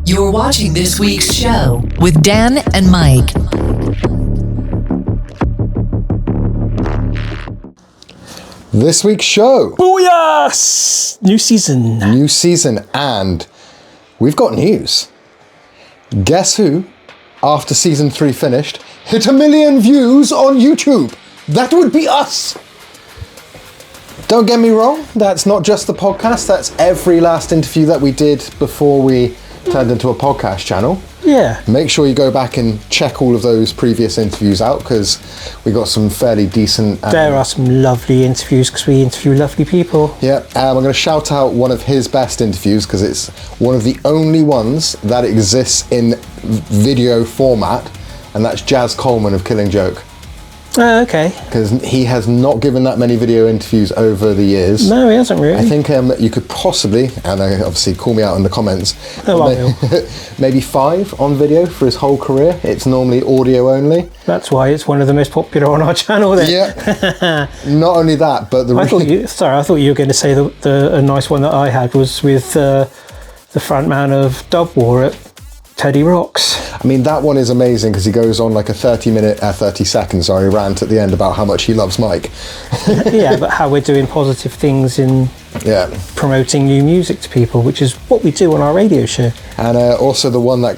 You're watching this week's show with Dan and Mike. This week's show. Booyah! New season, and we've got news. Guess who, after season 3 finished, hit 1 million views on YouTube? That would be us. Don't get me wrong, that's not just the podcast, that's every last interview that we did before we turned into a podcast channel. Yeah. Make sure you go back and check all of those previous interviews out, because we got some fairly decent... there are some lovely interviews, because we interview lovely people. Yeah, I'm going to shout out one of his best interviews, because it's one of the only ones that exists in video format, and that's Jazz Coleman of Killing Joke. Oh, okay. Because he has not given that many video interviews over the years. No, he hasn't really. I think you could possibly, and obviously call me out in the comments, maybe 5 on video for his whole career. It's normally audio only. That's why it's one of the most popular on our channel then. Yeah. Not only that, but I thought you were going to say a nice one that I had was with the front man of Dub War at Teddy Rocks. I mean, that one is amazing because he goes on like a 30 second rant at the end about how much he loves Mike. Yeah, but how we're doing positive things in promoting new music to people, which is what we do on our radio show. And also the one that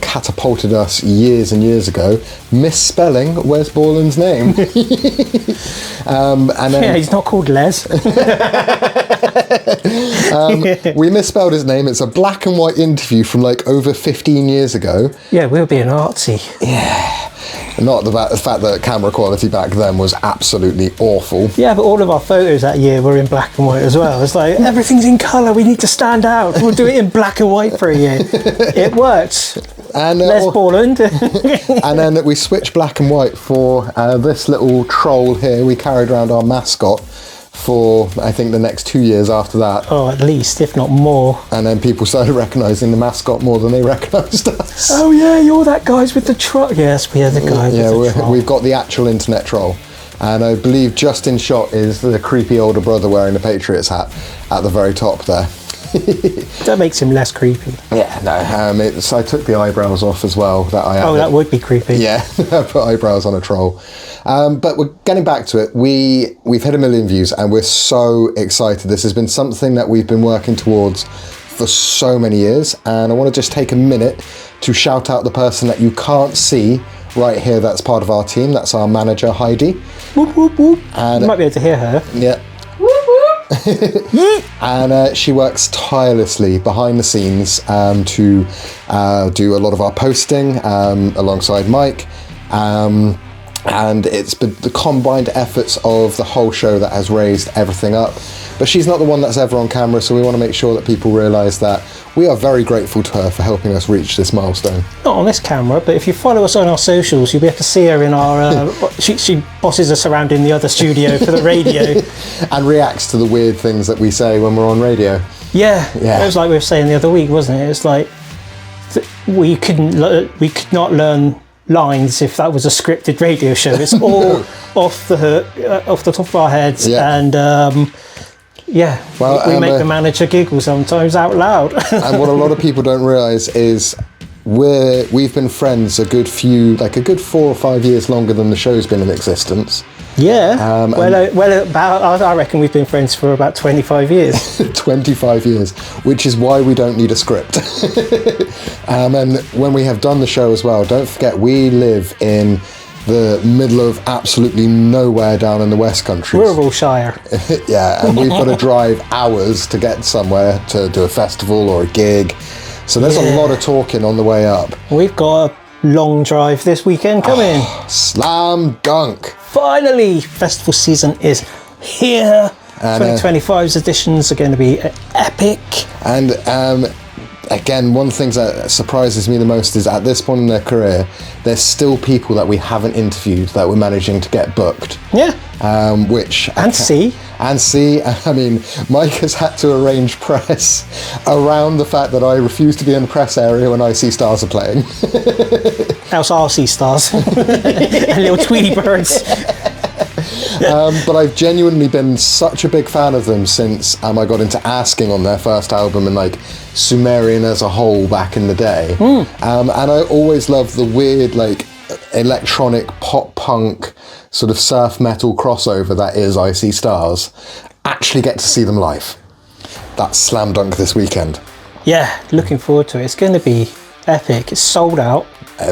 catapulted us years and years ago, misspelling Wes Borland's name. He's not called Les. We misspelled his name. It's a black and white interview from like over 15 years ago. Yeah, we were being artsy. Yeah. Not the fact that camera quality back then was absolutely awful. Yeah, but all of our photos that year were in black and white as well. It's like, everything's in colour, we need to stand out. We'll do it in black and white for a year. It worked. And Les Borland. And then we switched black and white for this little troll here. We carried around our mascot for, I think, the next 2 years after that. Oh, at least, if not more. And then people started recognising the mascot more than they recognised us. Oh yeah, you're that guy with the troll. Yes, we are the guy with the troll. We've got the actual internet troll. And I believe just in shot is the creepy older brother wearing the Patriots hat at the very top there. That makes him less creepy. Yeah, no. I took the eyebrows off as well. That would be creepy. Yeah, I put eyebrows on a troll. But we're getting back to it. We've hit 1 million views, and we're so excited. This has been something that we've been working towards for so many years, and I want to just take a minute to shout out the person that you can't see right here. That's part of our team. That's our manager, Heidi. Whoop whoop whoop. And you might be able to hear her. Yeah. And she works tirelessly behind the scenes to do a lot of our posting alongside Mike, and it's been the combined efforts of the whole show that has raised everything up. But she's not the one that's ever on camera, so we want to make sure that people realise that we are very grateful to her for helping us reach this milestone. Not on this camera, but if you follow us on our socials, you'll be able to see her in our... she bosses us around in the other studio for the radio. And reacts to the weird things that we say when we're on radio. Yeah. It was like we were saying the other week, wasn't it? It's like we could not learn lines if that was a scripted radio show. It's all off the top of our heads, and... we make the manager giggle sometimes out loud. And what a lot of people don't realise is we've been friends a good 4 or 5 years longer than the show's been in existence. Yeah. I reckon we've been friends for about 25 years. 25 years, which is why we don't need a script. And when we have done the show as well, don't forget we live in the middle of absolutely nowhere down in the West Country. Rural Shire. Yeah, and we've got to drive hours to get somewhere to do a festival or a gig. So there's a lot of talking on the way up. We've got a long drive this weekend coming. Slamdunk. Finally, festival season is here. 2025's editions are going to be epic. And again, one of the things that surprises me the most is at this point in their career, there's still people that we haven't interviewed that we're managing to get booked. Yeah. See, I mean, Mike has had to arrange press around the fact that I refuse to be in the press area when IC Stars are playing. Else RC Stars. And little Tweety birds. But I've genuinely been such a big fan of them since I got into asking on their first album and like Sumerian as a whole back in the day. And I always loved the weird like electronic pop punk sort of surf metal crossover that is I See Stars. Actually get to see them live. That's Slamdunk this weekend. Yeah, looking forward to it. It's going to be epic. It's sold out.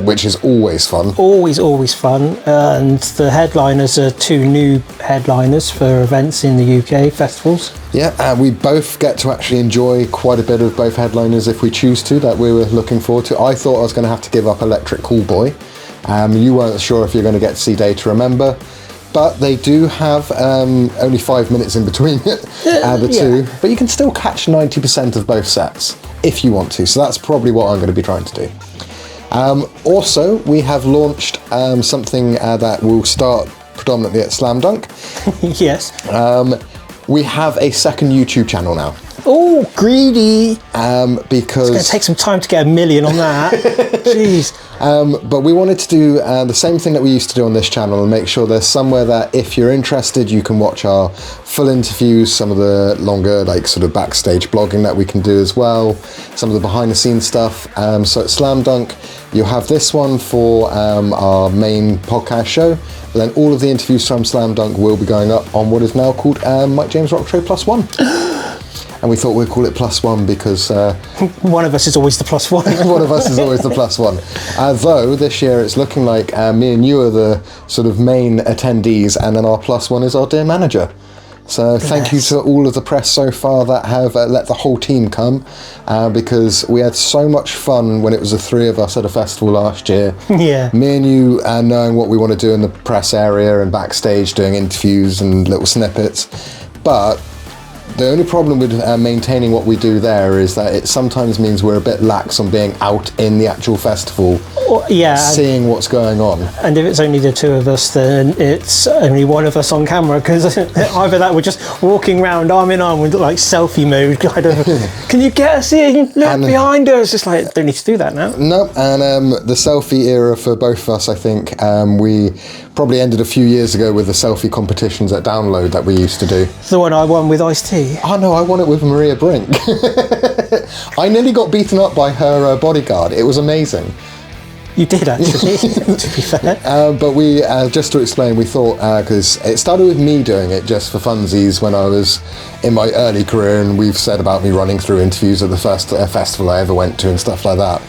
Which is always fun. Always fun. And the headliners are 2 new headliners for events in the UK, festivals. Yeah, we both get to actually enjoy quite a bit of both headliners if we choose to, that we were looking forward to. I thought I was going to have to give up Electric Cool Boy. You weren't sure if you're going to get to see Day to Remember. But they do have only 5 minutes in between the two. But you can still catch 90% of both sets if you want to. So that's probably what I'm going to be trying to do. Also, we have launched something that will start predominantly at Slamdunk. Yes. We have a second YouTube channel now. Oh, greedy. Because it's going to take some time to get 1 million on that. Jeez. But we wanted to do the same thing that we used to do on this channel and make sure there's somewhere that if you're interested, you can watch our full interviews, some of the longer like sort of backstage blogging that we can do as well, some of the behind the scenes stuff. So at Slamdunk, you'll have this one for our main podcast show, but then all of the interviews from Slamdunk will be going up on what is now called Mike James Rock Show Plus One. And we thought we'd call it Plus One because... one of us is always the plus one. One of us is always the plus one. Though this year it's looking like me and you are the sort of main attendees, and then our plus one is our dear manager. So thank you to all of the press so far that have let the whole team come, because we had so much fun when it was the 3 of us at a festival last year. Yeah. Me and you knowing what we want to do in the press area and backstage, doing interviews and little snippets. But the only problem with maintaining what we do there is that it sometimes means we're a bit lax on being out in the actual festival, seeing what's going on. And if it's only the 2 of us, then it's only one of us on camera, because either that we're just walking around arm in arm with like selfie mode, kind of, can you get us here? Look behind us. It's like, don't need to do that now. No, and the selfie era for both of us, I think, we probably ended a few years ago with the selfie competitions at Download that we used to do. The one I won with Ice-T. Oh no, I won it with Maria Brink. I nearly got beaten up by her bodyguard. It was amazing. You did actually, to be fair. But we, just to explain, we thought, because it started with me doing it just for funsies when I was in my early career, and we've said about me running through interviews at the first festival I ever went to and stuff like that.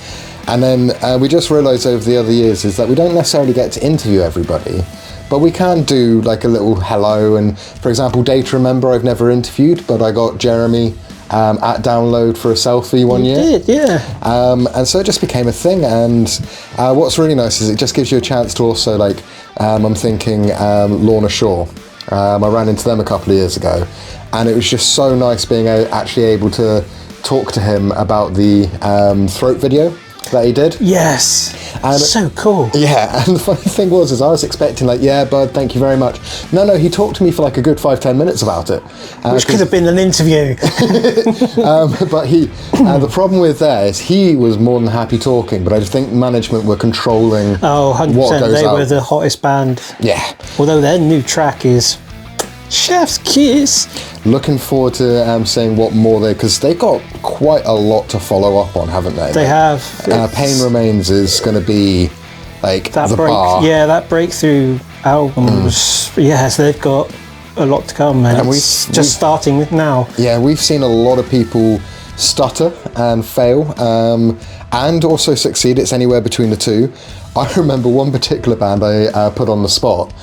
And then we just realised over the other years is that we don't necessarily get to interview everybody, but we can do like a little hello. And for example, Day to Remember I've never interviewed, but I got Jeremy at Download for a selfie one year. You did, yeah. And so it just became a thing. And what's really nice is it just gives you a chance to also like, I'm thinking Lorna Shaw. I ran into them a couple of years ago, and it was just so nice being actually able to talk to him about the throat video that he did. Yes. And so cool. Yeah, and the funny thing was I was expecting like, yeah, bud, thank you very much. No, he talked to me for like a good 5-10 minutes about it. Which could have been an interview. But the problem with that is he was more than happy talking, but I think management were controlling 100%. What goes they out. were the hottest band. Yeah. Although their new track is Chef's Kiss. Looking forward to seeing what more because they've got quite a lot to follow up on, haven't they? They have. Pain Remains is going to be like that the bar. Yeah, that breakthrough album was, so they've got a lot to come, and it's just starting now. Yeah, we've seen a lot of people stutter and fail, and also succeed. It's anywhere between the two. I remember one particular band I put on the spot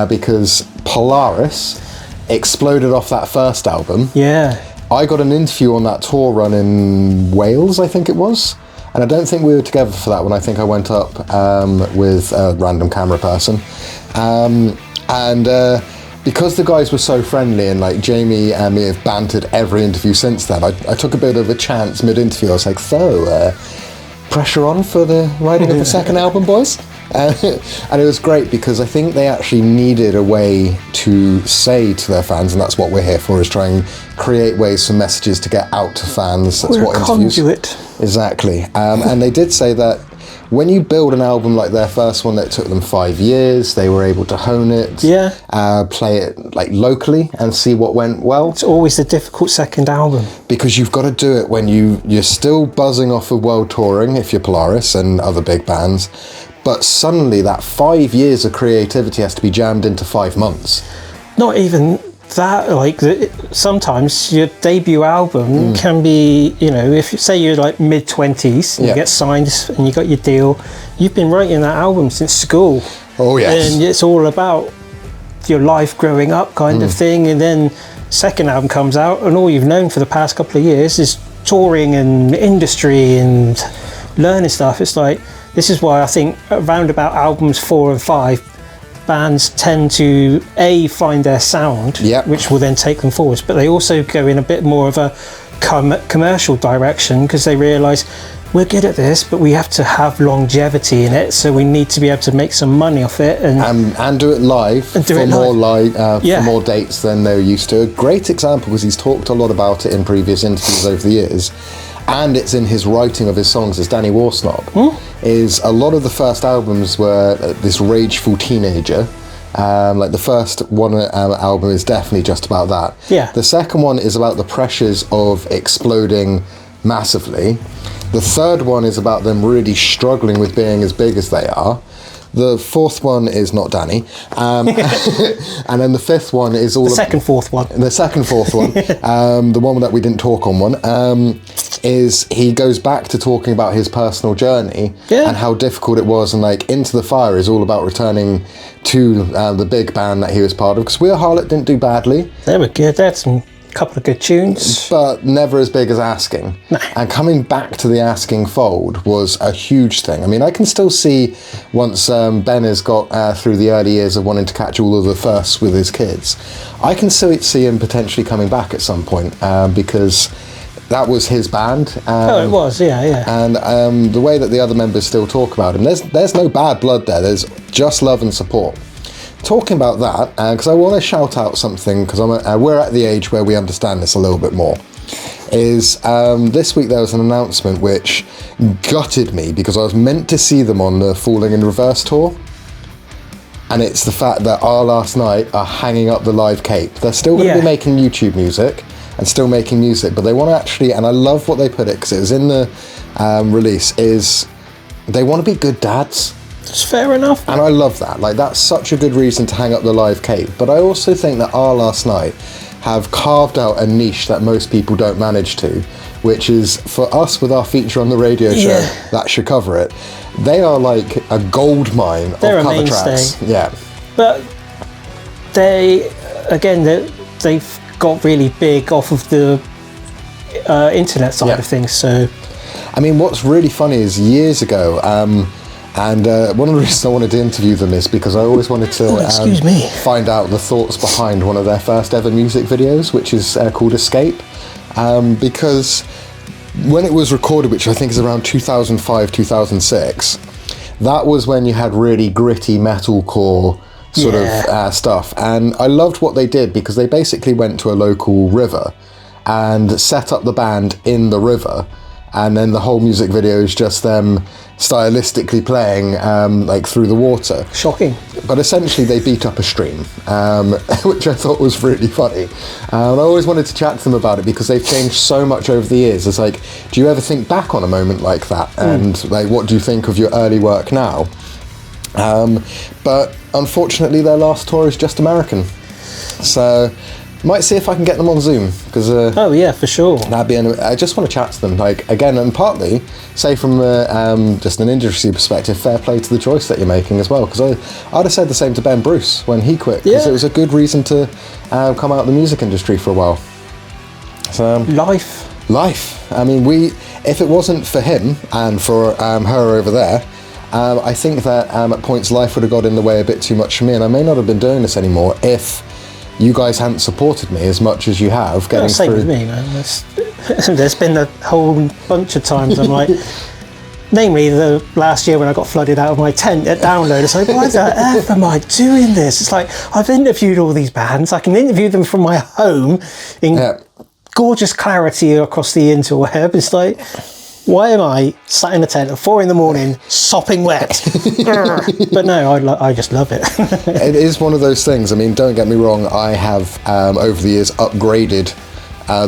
because Polaris exploded off that first album. Yeah. I got an interview on that tour run in Wales, I think it was. And I don't think we were together for that one. I think I went up with a random camera person. Because the guys were so friendly, and like Jamie and me have bantered every interview since then, I took a bit of a chance mid-interview. I was like, so, pressure on for the writing of the second album, boys? And it was great because I think they actually needed a way to say to their fans, and that's what we're here for, is try and create ways for messages to get out to fans. That's we're what a interviews. Conduit. Exactly. And they did say that when you build an album like their first one that took them 5 years, they were able to hone it, play it like locally and see what went well. It's always the difficult second album. Because you've got to do it when you're still buzzing off of world touring, if you're Polaris and other big bands, but suddenly that 5 years of creativity has to be jammed into 5 months. Not even that, like sometimes your debut album can be, you know, if you say you're like mid-20s and you get signed and you got your deal, you've been writing that album since school. Oh yes. And it's all about your life growing up kind of thing, and then second album comes out and all you've known for the past couple of years is touring and industry and learning stuff. It's like, this is why I think around about albums 4 and 5, bands tend to find their sound, which will then take them forwards, but they also go in a bit more of a commercial direction because they realise we're good at this, but we have to have longevity in it, so we need to be able to make some money off it and do it live for more dates than they're used to. A great example, because he's talked a lot about it in previous interviews over the years, and it's in his writing of his songs, as Danny Warsnob, is a lot of the first albums were this rageful teenager. Like the first one album is definitely just about that. Yeah. The second one is about the pressures of exploding massively. The third one is about them really struggling with being as big as they are. The fourth one is not Danny. And then the fifth one is all... The second fourth one. The one that we didn't talk on is he goes back to talking about his personal journey and how difficult it was, and like Into the Fire is all about returning to the big band that he was part of, because We Are Harlot didn't do badly. They were good. They had some couple of good tunes, but never as big as Asking. And coming back to the Asking fold was a huge thing. I mean, I can still see once Ben has got through the early years of wanting to catch all of the firsts with his kids, I can still see him potentially coming back at some point, because that was his band. It was, yeah. And the way that the other members still talk about him, there's no bad blood there. There's just love and support. Talking about that, because I want to shout out something, because we're at the age where we understand this a little bit more, is this week there was an announcement which gutted me, because I was meant to see them on the Falling in Reverse tour, and it's the fact that Our Last Night are hanging up the live cape. They're still going to be making YouTube music and still making music, but they want to actually, and I love what they put it, because it was in the release, is they want to be good dads. It's fair enough. And I love that. Like, that's such a good reason to hang up the live cape. But I also think that Our Last Night have carved out a niche that most people don't manage to, which is, for us with our feature on the radio show, that should cover it. They are like a gold mine of cover tracks. Yeah. But they've got really big off of the internet side of things. So, I mean, what's really funny is years ago, and one of the reasons I wanted to interview them is because I always wanted to find out the thoughts behind one of their first ever music videos, which is called Escape. Because when it was recorded, which I think is around 2005, 2006, that was when you had really gritty metalcore sort of stuff. And I loved what they did, because they basically went to a local river and set up the band in the river. And then the whole music video is just them stylistically playing like through the water. Shocking. But essentially they beat up a stream, which I thought was really funny. And I always wanted to chat to them about it, because they've changed so much over the years. It's like, do you ever think back on a moment like that? And like, what do you think of your early work now? But unfortunately their last tour is just American. So might see if I can get them on Zoom, because for sure. I just want to chat to them, like, again, and partly say from just an industry perspective, fair play to the choice that you're making as well, because I'd have said the same to Ben Bruce when he quit, because it was a good reason to come out of the music industry for a while. So life. I mean, if it wasn't for him and for her over there, I think that at points life would have got in the way a bit too much for me, and I may not have been doing this anymore if you guys hadn't supported me as much as you have getting same through. with me, man. There's been a whole bunch of times I'm like, namely the last year when I got flooded out of my tent at Download, it's like, why the F am I doing this? It's like, I've interviewed all these bands, I can interview them from my home in gorgeous clarity across the interweb. It's like, Why am I sat in a tent at 4 a.m, sopping wet? But no, I just love it. It is one of those things. I mean, don't get me wrong. I have over the years upgraded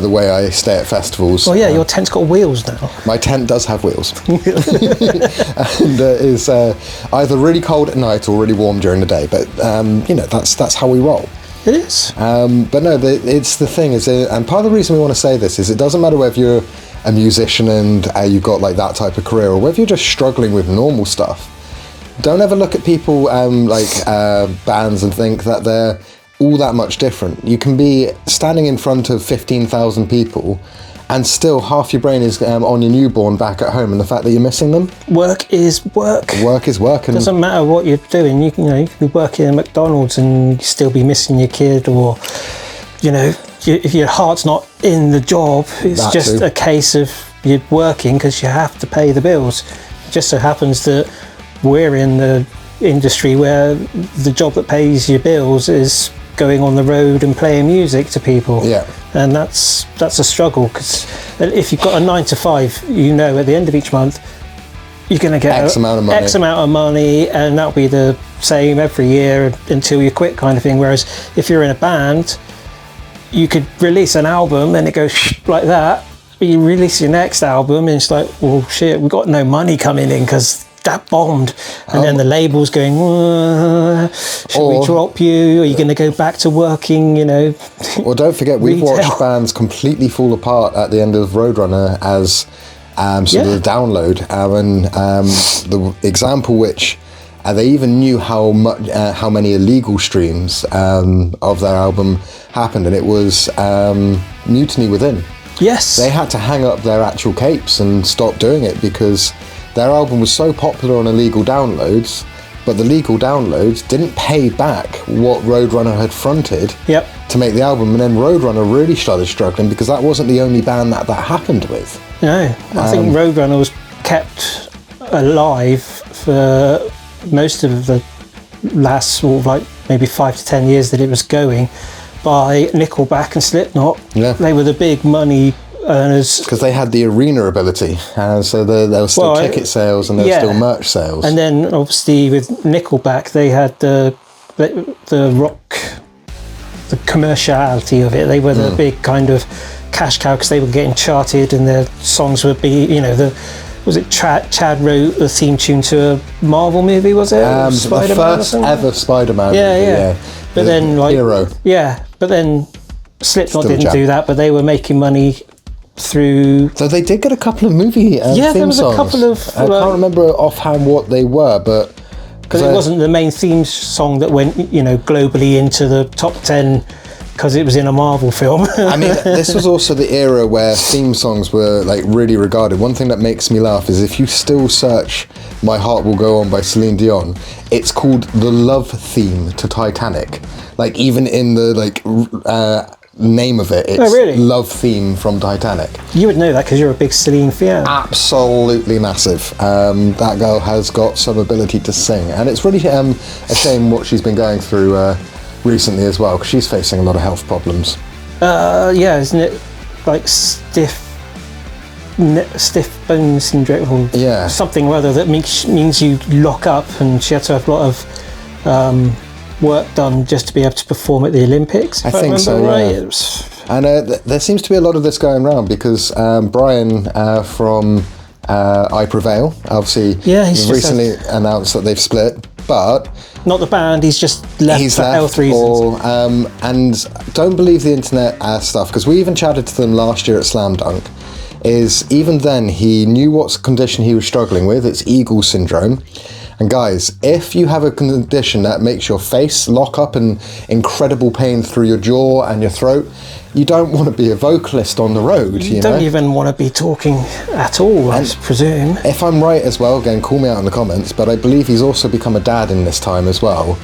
the way I stay at festivals. Well, yeah, your tent's got wheels now. My tent does have wheels, and is either really cold at night or really warm during the day. But that's how we roll. It is. But no, it's the thing is, and part of the reason we want to say this is it doesn't matter whether you're a musician and you've got like that type of career, or whether you're just struggling with normal stuff. Don't ever look at people bands and think that they're all that much different. You can be standing in front of 15,000 people and still half your brain is on your newborn back at home and the fact that you're missing them. Work is work. Work is work. And doesn't matter what you're doing. You can be working at McDonald's and you still be missing your kid, or if your heart's not in the job, it's just a case of you're working because you have to pay the bills. It just so happens that we're in the industry where the job that pays your bills is going on the road and playing music to people. Yeah. And that's a struggle, because if you've got a 9 to 5, at the end of each month you're going to get X amount of money, and that'll be the same every year until you quit, kind of thing. Whereas if you're in a band, you could release an album and it goes like that, but you release your next album and it's like, well, shit, we've got no money coming in because that bombed. And then the label's going, should we drop you? Are you going to go back to working, Well, don't forget, we've watched bands completely fall apart at the end of Roadrunner as sort of the download. And the example which they even knew how many illegal streams of their album happened, and it was Mutiny Within. Yes. They had to hang up their actual capes and stop doing it because their album was so popular on illegal downloads, but the legal downloads didn't pay back what Roadrunner had fronted to make the album, and then Roadrunner really started struggling because that wasn't the only band that happened with. No, I think Roadrunner was kept alive for most of the last maybe 5 to 10 years that it was going by Nickelback and Slipknot. Yeah. They were the big money earners. Because they had the arena ability, so there was still ticket sales and there was still merch sales. And then obviously with Nickelback they had the rock, the commerciality of it. They were the big kind of cash cow because they were getting charted and their songs would be, was it Chad wrote the theme tune to a Marvel movie, was it? The first ever Spider-Man movie, yeah. But then Hero. Yeah, but then Slipknot didn't do that, but they were making money through... So they did get a couple of movie theme songs. There was a couple of... I can't remember offhand what they were, but... Because it wasn't the main theme song that went, globally into the top 10 because it was in a Marvel film. I mean, this was also the era where theme songs were really regarded. One thing that makes me laugh is if you still search My Heart Will Go On by Celine Dion, it's called the love theme to Titanic. Even in the name of it, it's love theme from Titanic. You would know that because you're a big Celine fan. Absolutely massive. That girl has got some ability to sing, and it's really a shame what she's been going through recently as well, because she's facing a lot of health problems. Isn't it stiff bone syndrome or something or other that means you lock up, and she had to have a lot of work done just to be able to perform at the Olympics. I think so, right? And there seems to be a lot of this going around because Brian from I Prevail, obviously, he's recently announced that they've split, but not the band. He's just left for health reasons. And don't believe the internet stuff, because we even chatted to them last year at Slamdunk. Is even then he knew what condition he was struggling with. It's Eagle syndrome. And guys, if you have a condition that makes your face lock up in incredible pain through your jaw and your throat, you don't want to be a vocalist on the road. You don't even want to be talking at all, I presume. If I'm right as well, again, call me out in the comments, but I believe he's also become a dad in this time as well.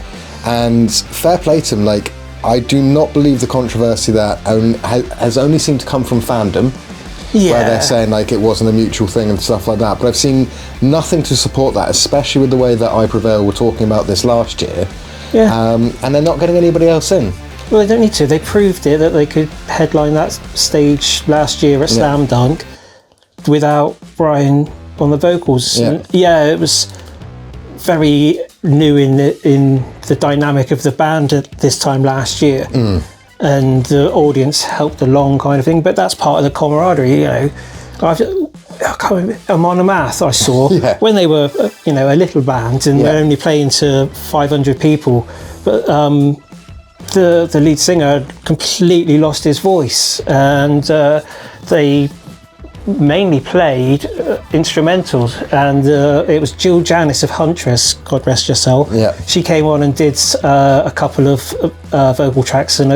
And fair play to him. I do not believe the controversy that has only seemed to come from fandom. Where they're saying it wasn't a mutual thing and stuff like that, but I've seen nothing to support that, especially with the way that I Prevail were talking about this last year. And they're not getting anybody else in. Well, they don't need to. They proved it that they could headline that stage last year at Slamdunk without Brian on the vocals. Yeah. And it was very new in the dynamic of the band at this time last year. And the audience helped along kind of thing, but that's part of the camaraderie, I can't remember, Amon Amath I saw when they were, a little band and they're only playing to 500 people, but the lead singer completely lost his voice, and they mainly played instrumentals, and it was Jill Janis of Huntress, God rest her soul. She came on and did a couple of vocal tracks, and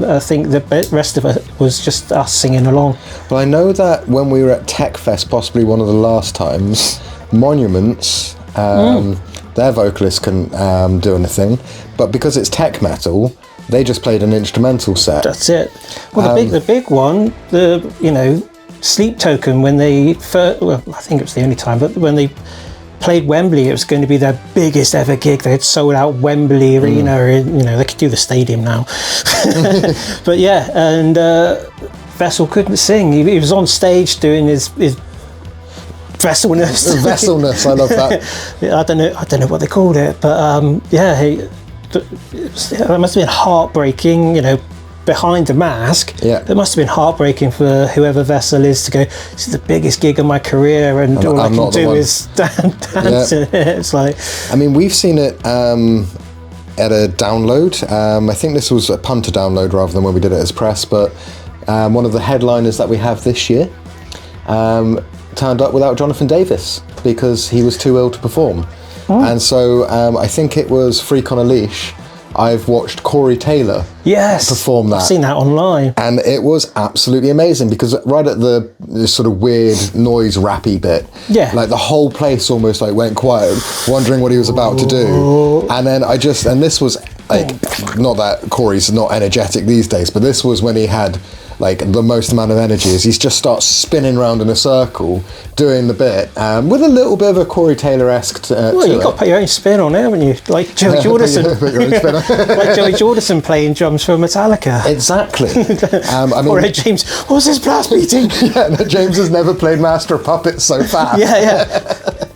I think the rest of it was just us singing along. Well, I know that when we were at Tech Fest, possibly one of the last times, Monuments, their vocalist couldn't do anything, but because it's tech metal, they just played an instrumental set. That's it. Well, the big one, Sleep Token, when they first, well, I think it was the only time, but when they played Wembley, it was going to be their biggest ever gig. They had sold out Wembley Arena, they could do the stadium now. But and Vessel couldn't sing. He was on stage doing his Vesselness. Vesselness, I love that. I don't know what they called it, but it must have been heartbreaking, behind the mask. It must have been heartbreaking for whoever Vessel is to go, this is the biggest gig of my career, and all I can do is dance in it. It's like, I mean, we've seen it at a download. I think this was a punter download rather than when we did it as press, but one of the headliners that we have this year turned up without Jonathan Davis because he was too ill to perform. And so I think it was Freak on a Leash. I've watched Corey Taylor perform that. I've seen that online. And it was absolutely amazing because right at the sort of weird noise rappy bit, like the whole place almost like went quiet, wondering what he was about to do. And then this was like, not that Corey's not energetic these days, but this was when he had like the most amount of energy, as he just starts spinning around in a circle doing the bit with a little bit of a Corey Taylor-esque you've got to put your own spin on it, haven't you? Like Joey Jordison. Like Joey Jordison playing drums for Metallica. Exactly. I mean, or James, what's this blast beating? James has never played Master of Puppets so fast.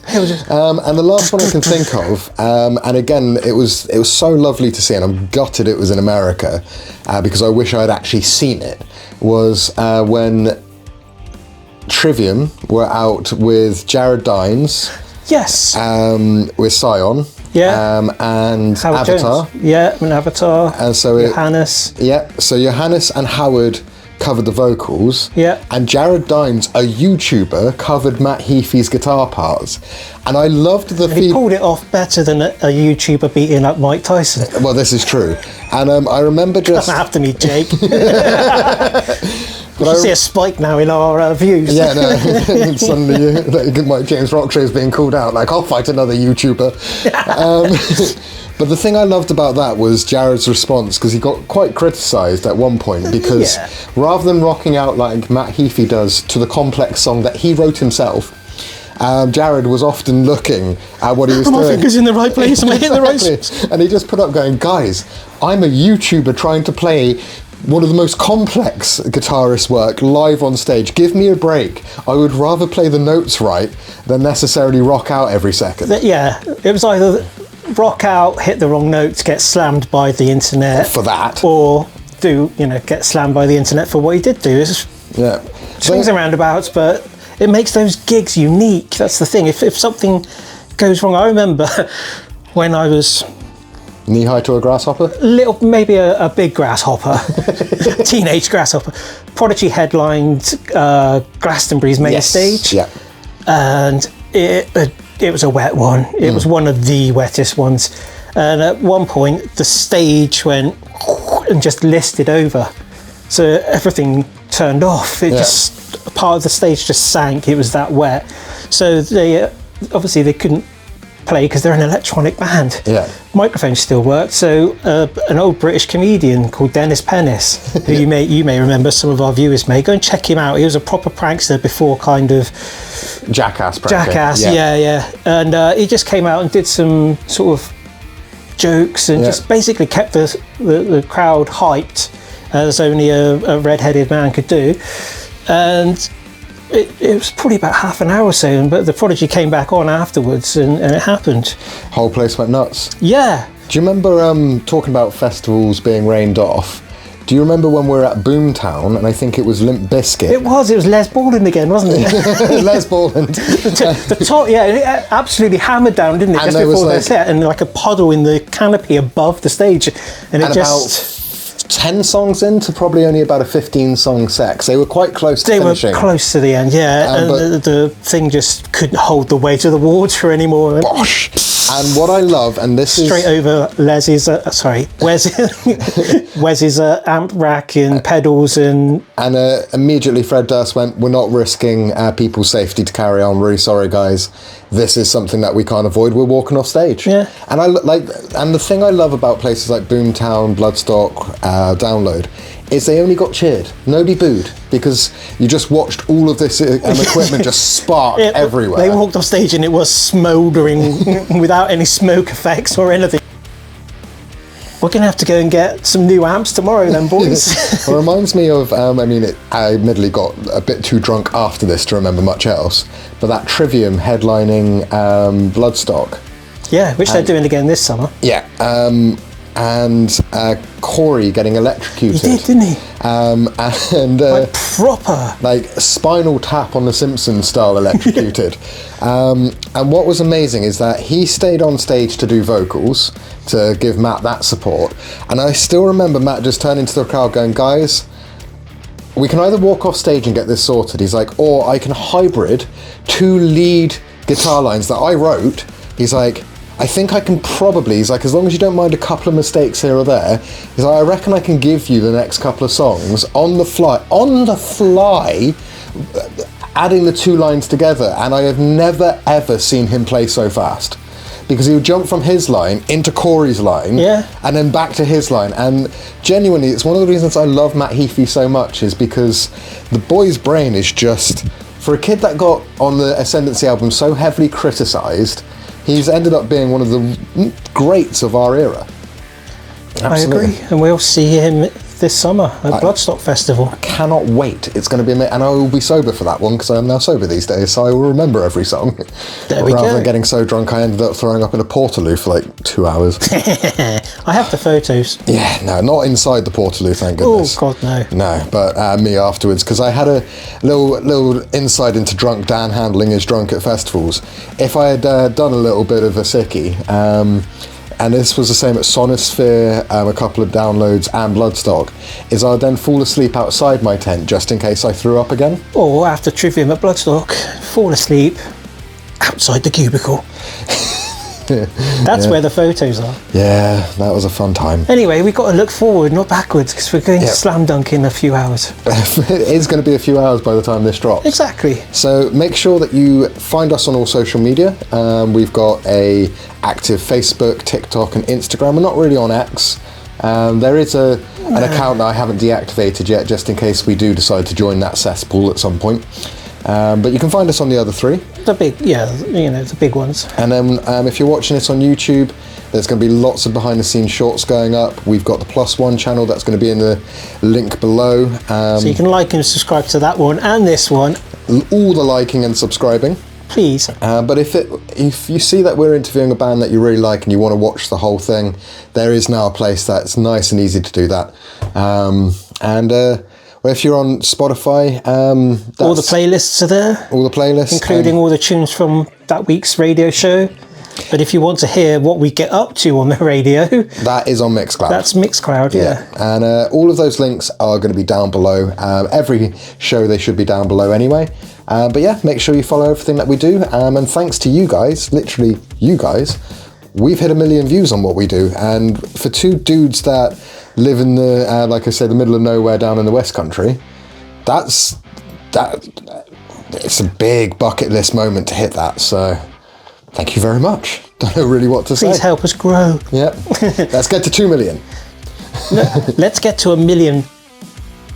And the last one I can think of, and again, it was so lovely to see, and I'm gutted it was in America because I wish I had actually seen it, was when Trivium were out with Jared Dines. Yes. With Scion. And Howard Avatar. Jones. And Avatar. And so Johannes. So Johannes and Howard covered the vocals. And Jared Dines, a YouTuber, covered Matt Heafy's guitar parts. And I loved the He pulled it off better than a YouTuber beating up Mike Tyson. Well, this is true. And I remember just... Doesn't have to be Jake. You see a spike now in our views. Suddenly Mike James Rock Show is being called out, like, I'll fight another YouTuber. But the thing I loved about that was Jared's response, because he got quite criticised at one point, because rather than rocking out like Matt Heafy does to the complex song that he wrote himself, Jared was often looking at what he was doing. My fingers in the right place, am I hitting the right place? And he just put up going, guys, I'm a YouTuber trying to play one of the most complex guitarist work live on stage. Give me a break. I would rather play the notes right than necessarily rock out every second. It was either rock out, hit the wrong notes, get slammed by the internet. For that. Or get slammed by the internet for what he did do. It's swings and roundabouts, but it makes those gigs unique. That's the thing. If something goes wrong, I remember when I was... knee-high to a grasshopper? Maybe a big grasshopper. Teenage grasshopper. Prodigy headlined Glastonbury's main stage. And it was a wet one. It was one of the wettest ones. And at one point, the stage went and just listed over. So everything turned off. Part of the stage just sank. It was that wet. So they couldn't play because they're an electronic band. Microphones still worked. So an old British comedian called Dennis Pennis, who you may remember, some of our viewers may, go and check him out. He was a proper prankster before kind of Jackass pranking. Jackass. And he just came out and did some sort of jokes and just basically kept the crowd hyped, as only a red-headed man could do. And It was probably about half an hour or so, but the Prodigy came back on afterwards, and it happened. Whole place went nuts. Yeah. Do you remember talking about festivals being rained off? Do you remember when we were at Boomtown, and I think it was Limp Bizkit? It was Les Borland again, wasn't it? Les Borland. The top, yeah, it absolutely hammered down, didn't it? And just before their set, and like a puddle in the canopy above the stage. And it just... about 10 songs into probably only about a 15-song set, 'cause they were quite close to finishing. They were close to the end, yeah. And the thing just couldn't hold the weight of the water anymore. Bosh! And what I love, and this is... Straight over Les's, Wes's amp rack and pedals and... And immediately Fred Durst went, we're not risking people's safety to carry on. Really sorry, guys. This is something that we can't avoid. We're walking off stage. Yeah. And and the thing I love about places like Boomtown, Bloodstock, Download, is they only got cheered. Nobody booed, because you just watched all of this equipment just spark everywhere. They walked off stage and it was smouldering without any smoke effects or anything. We're going to have to go and get some new amps tomorrow then, boys. It reminds me of, I admittedly got a bit too drunk after this to remember much else, but that Trivium headlining Bloodstock. Yeah, which they're doing again this summer. Yeah. And Corey getting electrocuted. He did, didn't he? And like proper, like Spinal Tap on The Simpsons style electrocuted. And what was amazing is that he stayed on stage to do vocals to give Matt that support. And I still remember Matt just turning to the crowd going, guys, we can either walk off stage and get this sorted. He's like, or I can hybrid 2 lead guitar lines that I wrote. He's like, I think I can probably, he's like, as long as you don't mind a couple of mistakes here or there, he's like, I reckon I can give you the next couple of songs on the fly, adding the 2 lines together. And I have never ever seen him play so fast, because he would jump from his line into Corey's line, and then back to his line. And genuinely, it's one of the reasons I love Matt Heafy so much, is because the boy's brain is just, for a kid that got on the Ascendancy album so heavily criticised, he's ended up being one of the greats of our era. Absolutely. I agree, and we'll see him this summer at Bloodstock Festival. I cannot wait. It's going to be amazing, and I will be sober for that one, because I am now sober these days, so I will remember every song. There we Rather go. than getting so drunk I ended up throwing up in a Portaloo for like 2 hours. I have the photos. Yeah, no, not inside the Portaloo, thank goodness. Oh God, no. No, but me afterwards, because I had a little insight into drunk Dan handling his drunk at festivals. If I had done a little bit of a sickie, and this was the same at Sonosphere, a couple of downloads, and Bloodstock, is I would then fall asleep outside my tent just in case I threw up again. Or after Trivium at Bloodstock, fall asleep outside the cubicle. That's where the photos are. Yeah, that was a fun time. Anyway, we've got to look forward, not backwards, because we're going to Slamdunk in a few hours. It is going to be a few hours by the time this drops. Exactly. So make sure that you find us on all social media. We've got a active Facebook, TikTok, and Instagram. We're not really on X. There is an account that I haven't deactivated yet, just in case we do decide to join that cesspool at some point. But you can find us on the other 3. The big, the big ones. And then if you're watching this on YouTube, there's going to be lots of behind the scenes shorts going up. We've got the +1 channel that's going to be in the link below. So you can like and subscribe to that one and this one. All the liking and subscribing. Please. But if you see that we're interviewing a band that you really like and you want to watch the whole thing, there is now a place that's nice and easy to do that. Well, if you're on Spotify, all the playlists are there. All the playlists, including all the tunes from that week's radio show. But if you want to hear what we get up to on the radio, that is on Mixcloud. That's Mixcloud, yeah. And all of those links are going to be down below. Every show they should be down below anyway. But yeah, make sure you follow everything that we do. And thanks to you guys, literally you guys, we've hit 1 million views on what we do. And for 2 dudes that live in the, like I said, the middle of nowhere down in the West Country, it's a big bucket list moment to hit that. So thank you very much. Don't know really what to say. Please help us grow. Yeah. Let's get to 2 million. Let's get to 1 million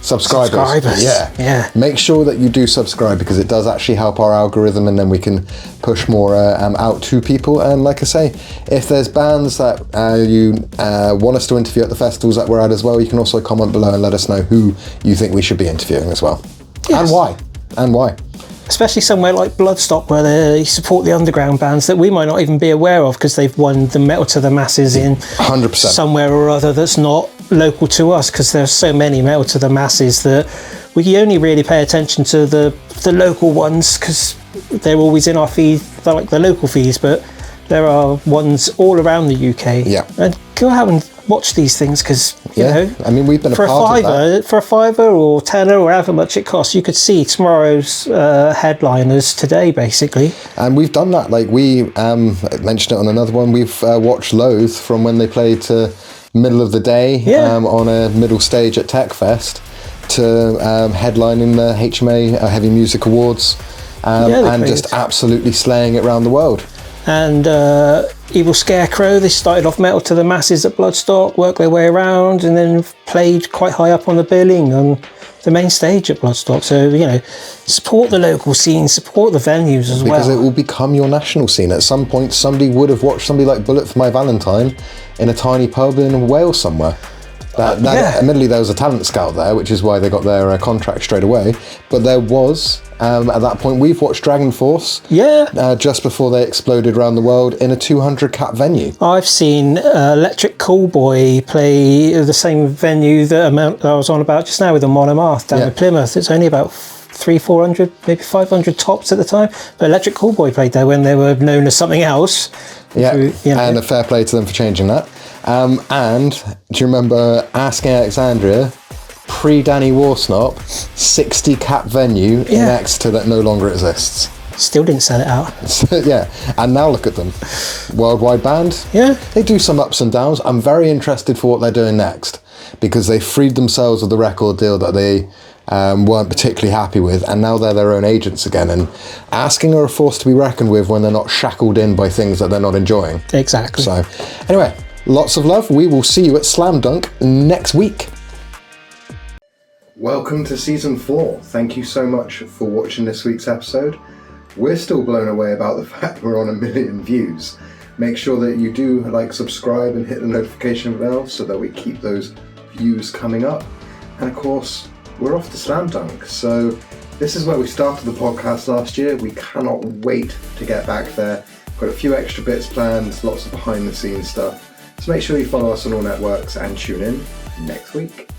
subscribers. Yeah. Make sure that you do subscribe, because it does actually help our algorithm, and then we can push more out to people. And like I say, if there's bands that you want us to interview at the festivals that we're at as well, you can also comment below and let us know who you think we should be interviewing as well. Yes. And why. especially somewhere like Bloodstock, where they support the underground bands that we might not even be aware of because they've won the Metal to the Masses in 100%. somewhere or other that's not local to us, because there's so many Metal to the Masses that we only really pay attention to the local ones because they're always in our feed. They're like the local feeds, but there are ones all around the UK. Yeah. And go out and watch these things, because you know, I mean, we've been for a part of that. for a fiver or tenner or however much it costs, you could see tomorrow's headliners today, basically. And we've done that. Like we mentioned it on another one. We've watched Loathe from when they played to middle of the day on a middle stage at Tech Fest to headlining the HMA Heavy Music Awards and just absolutely slaying it around the world. And Evil Scarecrow, they started off Metal to the Masses at Bloodstock, worked their way around, and then played quite high up on the billing on the main stage at Bloodstock. So, you know, support the local scene, support the venues as well. Because it will become your national scene. At some point, somebody would have watched somebody like Bullet for My Valentine in a tiny pub in Wales somewhere. Admittedly, there was a talent scout there, which is why they got their contract straight away. But there was, at that point, we've watched Dragon Force just before they exploded around the world in a 200-cap venue. I've seen Electric Callboy play the same venue that I was on about just now with the Monomath down in Plymouth. It's only about 300-400, maybe 500 tops at the time. But Electric Callboy played there when they were known as something else. Yeah, and a fair play to them for changing that. And do you remember Asking Alexandria, pre-Danny Warsnop, 60-cap venue in Exeter that no longer exists? Still didn't sell it out. And now look at them. Worldwide band. Yeah. They do some ups and downs. I'm very interested for what they're doing next, because they freed themselves of the record deal that they weren't particularly happy with, and now they're their own agents again, and Asking are a force to be reckoned with when they're not shackled in by things that they're not enjoying. Exactly. So anyway, lots of love. We will see you at Slamdunk next week. Welcome to season 4. Thank you so much for watching this week's episode. We're still blown away about the fact we're on 1 million views. Make sure that you do subscribe and hit the notification bell so that we keep those views coming up. And of course, we're off to Slamdunk. So this is where we started the podcast last year. We cannot wait to get back there. Got a few extra bits planned, lots of behind the scenes stuff. So make sure you follow us on all networks and tune in next week.